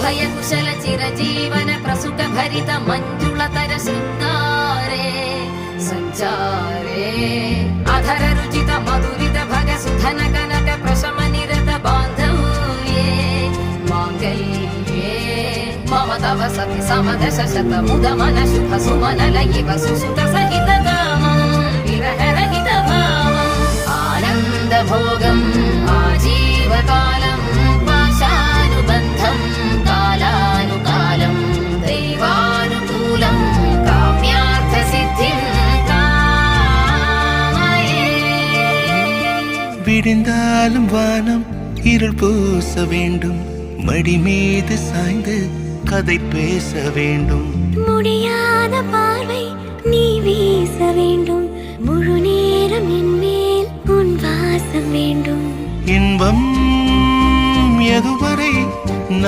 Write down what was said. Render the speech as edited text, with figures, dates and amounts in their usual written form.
अभय कुशल चिरजीवन प्रसुख भरित मंजुलतर शृंगारे संचारे अधर रुचित मधुरित भग सुधन कनक प्रशम निरत बांधव्ये मांगल्ये मम तव सति समदश शत मुद मन शुभ सुमन लयिव सुसुत सहित कामं विरह रहित भावम् आनंद भोगम् आजीवकालं पाशानुबन्धं कालानुकालं दैवानुकूलं काम्यार्थ सिद्धिं कामये விடிந்தாலும் வானம் இருள் பூச வேண்டும் மடி மீது சாய்ந்து கதை பேச வேண்டும் முடியாத பார்வை நீ வீச வேண்டும் முழு நேரம் என் மேல் உன் வாசம் வேண்டும் இன்பம் எதுவரை